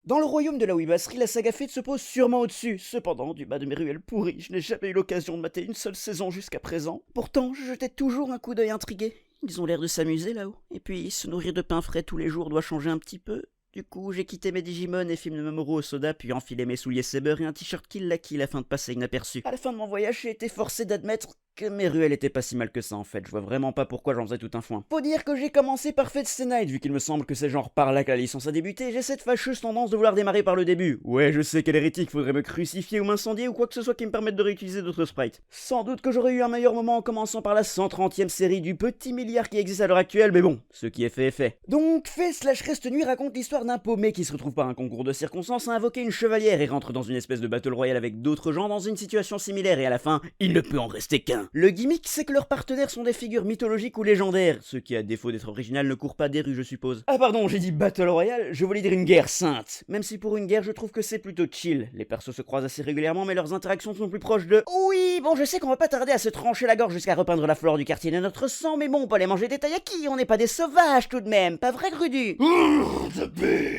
Dans le royaume de la Weebasserie, la saga Fate se pose sûrement au-dessus. Cependant, du bas de mes ruelles pourries, je n'ai jamais eu l'occasion de mater une seule saison jusqu'à présent. Pourtant, je jetais toujours un coup d'œil intrigué. Ils ont l'air de s'amuser là-haut. Et puis, se nourrir de pain frais tous les jours doit changer un petit peu. Du coup, j'ai quitté mes Digimon et films de Mamoru au soda, puis enfilé mes souliers Saber et un t-shirt Kill la Kill afin de passer inaperçu. À la fin de mon voyage, j'ai été forcé d'admettre que mes ruelles étaient pas si mal que ça en fait. Je vois vraiment pas pourquoi j'en faisais tout un foin. Faut dire que j'ai commencé par Fate Stay Night, vu qu'il me semble que c'est genre par là que la licence a débuté. J'ai cette fâcheuse tendance de vouloir démarrer par le début. Ouais, je sais quel hérétique, faudrait me crucifier ou m'incendier ou quoi que ce soit qui me permette de réutiliser d'autres sprites. Sans doute que j'aurais eu un meilleur moment en commençant par la 130e série du petit milliard qui existe à l'heure actuelle, mais bon, ce qui est fait est fait. Donc, Fate/Reste Nuit raconte l'histoire d'un paumé qui se retrouve par un concours de circonstances à invoquer une chevalière et rentre dans une espèce de battle royale avec d'autres gens dans une situation similaire et à la fin, il ne peut en rester qu'un. Le gimmick, c'est que leurs partenaires sont des figures mythologiques ou légendaires, ce qui à défaut d'être original ne court pas des rues je suppose. Ah pardon, j'ai dit battle royale, je voulais dire une guerre sainte. Même si pour une guerre je trouve que c'est plutôt chill, les persos se croisent assez régulièrement mais leurs interactions sont plus proches de... Oui, bon je sais qu'on va pas tarder à se trancher la gorge jusqu'à repeindre la flore du quartier de notre sang, mais bon, pas les manger des taiyaki, on n'est pas des sauvages tout de même, pas vrai Grudu?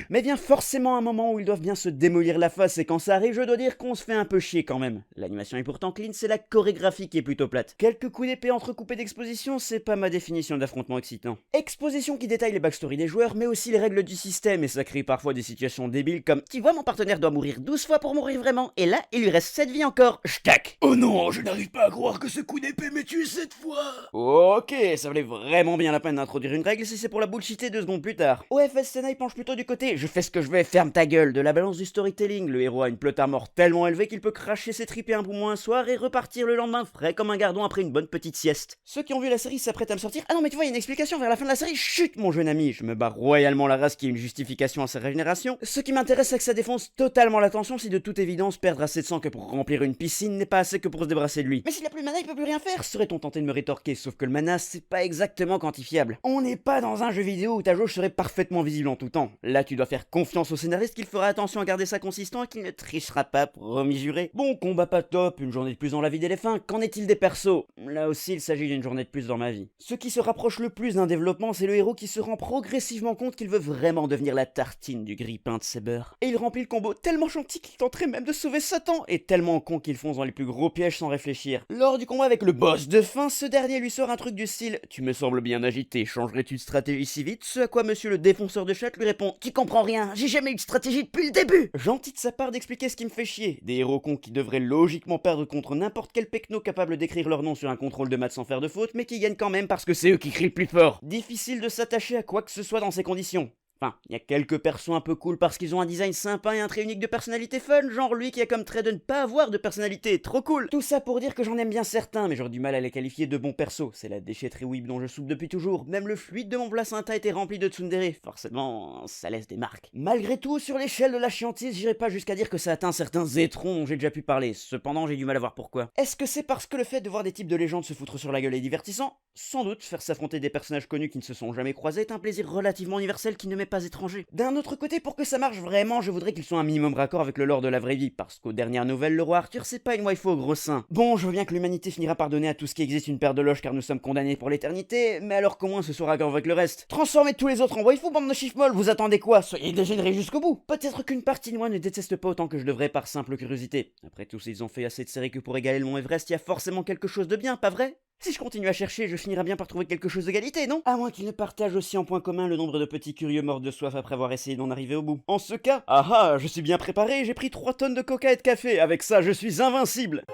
Mais vient forcément un moment où ils doivent bien se démolir la face et quand ça arrive je dois dire qu'on se fait un peu chier quand même. L'animation est pourtant clean, c'est la chorégraphie qui est plutôt plate. Quelques coups d'épée entrecoupés d'exposition, c'est pas ma définition d'affrontement excitant. Exposition qui détaille les backstories des joueurs mais aussi les règles du système et ça crée parfois des situations débiles comme tu vois mon partenaire doit mourir 12 fois pour mourir vraiment et là il lui reste 7 vies encore, j'tac. Oh non, je n'arrive pas à croire que ce coup d'épée m'ait tué cette fois. Ok, ça valait vraiment bien la peine d'introduire une règle si c'est pour la bullshiter 2 secondes plus tard. OFS Senai penche plutôt du côté je fais ce que je vais, ferme ta gueule, de la balance du storytelling. Le héros a une plot armor tellement élevée qu'il peut cracher ses tripes et un poumon un soir et repartir le lendemain frais comme un gardon après une bonne petite sieste. Ceux qui ont vu la série s'apprêtent à me sortir. Ah non mais tu vois, il y a une explication vers la fin de la série. Chut mon jeune ami, je me bats royalement la race qui est une justification à sa régénération. Ce qui m'intéresse c'est que ça défonce totalement l'attention si de toute évidence perdre assez de sang que pour remplir une piscine n'est pas assez que pour se débarrasser de lui. Mais s'il a plus de mana il peut plus rien faire, serait-on tenté de me rétorquer, sauf que le mana c'est pas exactement quantifiable. On n'est pas dans un jeu vidéo où ta jauge serait parfaitement visible en tout temps. Là tu dois faire confiance au scénariste qu'il fera attention à garder ça consistant et qu'il ne trichera pas, promis juré. Bon, combat pas top, une journée de plus dans la vie d'éléphant, qu'en est-il des persos? Là aussi il s'agit d'une journée de plus dans ma vie. Ce qui se rapproche le plus d'un développement, c'est le héros qui se rend progressivement compte qu'il veut vraiment devenir la tartine du grille-pain de ses beurres. Et il remplit le combo tellement gentil qu'il tenterait même de sauver Satan, et tellement con qu'il fonce dans les plus gros pièges sans réfléchir. Lors du combat avec le boss de fin, ce dernier lui sort un truc du style « Tu me sembles bien agité, changerais-tu de stratégie si vite ?» Ce à quoi monsieur le défonceur de chat lui répond « Tu comprends rien, j'ai jamais eu de stratégie depuis le début !» Gentil de sa part d'expliquer ce qui me fait chier. Des héros cons qui devraient logiquement perdre contre n'importe quel pecno capable d'écrire leur nom sur un contrôle de maths sans faire de faute, mais qui gagnent quand même parce que c'est eux qui crient le plus fort. Difficile de s'attacher à quoi que ce soit dans ces conditions. Enfin, il y a quelques persos un peu cool parce qu'ils ont un design sympa et un trait unique de personnalité fun, genre lui qui a comme trait de ne pas avoir de personnalité, trop cool. Tout ça pour dire que j'en aime bien certains, mais j'aurais du mal à les qualifier de bons persos. C'est la déchetterie weeb dont je soupe depuis toujours. Même le fluide de mon placenta était rempli de tsundere. Forcément, ça laisse des marques. Malgré tout, sur l'échelle de la chiantise, j'irai pas jusqu'à dire que ça atteint certains étrons dont j'ai déjà pu parler. Cependant, j'ai du mal à voir pourquoi. Est-ce que c'est parce que le fait de voir des types de légendes se foutre sur la gueule est divertissant? Sans doute, faire s'affronter des personnages connus qui ne se sont jamais croisés est un plaisir relativement universel qui ne m'est pas étranger. D'un autre côté, pour que ça marche vraiment, je voudrais qu'ils soient un minimum raccord avec le lore de la vraie vie, parce qu'aux dernières nouvelles, le roi Arthur c'est pas une waifu au gros sein. Bon, je veux bien que l'humanité finira par donner à tout ce qui existe une paire de loges car nous sommes condamnés pour l'éternité, mais alors qu'au moins ce soit raccord avec le reste. Transformez tous les autres en waifu, bande de chiffres-molles, vous attendez quoi? Soyez dégénérés jusqu'au bout. Peut-être qu'une partie de moi ne déteste pas autant que je devrais par simple curiosité. Après tout, s'ils ont fait assez de séries que pour égaler le mont Everest, il y a forcément quelque chose de bien, pas vrai? Si je continue à chercher, je finirai bien par trouver quelque chose d'égalité, non? À moins qu'ils ne partagent aussi en point commun le nombre de petits curieux morts de soif après avoir essayé d'en arriver au bout. En ce cas, je suis bien préparé, j'ai pris 3 tonnes de coca et de café, avec ça je suis invincible!